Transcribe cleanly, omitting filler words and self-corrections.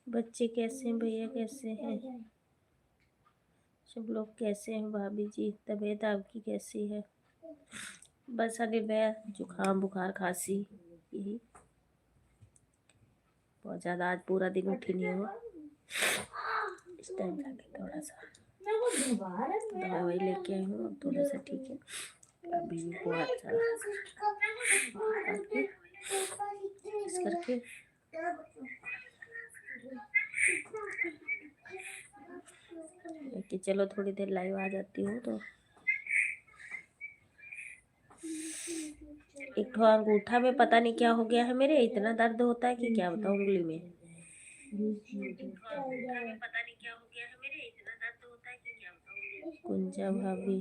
बच्चे कैसे हैं भैया, कैसे हैं सब लोग, कैसे हैं भाभी जी, तबीयत आपकी कैसी है? बस अभी मैं जुकाम बुखार खांसी यही, बहुत ज़्यादा आज पूरा दिन उठी नहीं हुआ। इस टाइम जाके थोड़ा सा दवाई लेके आई हूँ, थोड़ा सा ठीक है। अभी भी बहुत ज़्यादा इस करके कि चलो थोड़ी देर लाइव आ जाती हूँ। तो एक तो अंगूठा में पता नहीं क्या हो गया है मेरे, इतना दर्द होता है कि क्या बताऊँ उंगली में। पता नहीं क्या हो गया है मेरे, इतना दर्द होता है कि क्या बताऊँ। कुंजा भाभी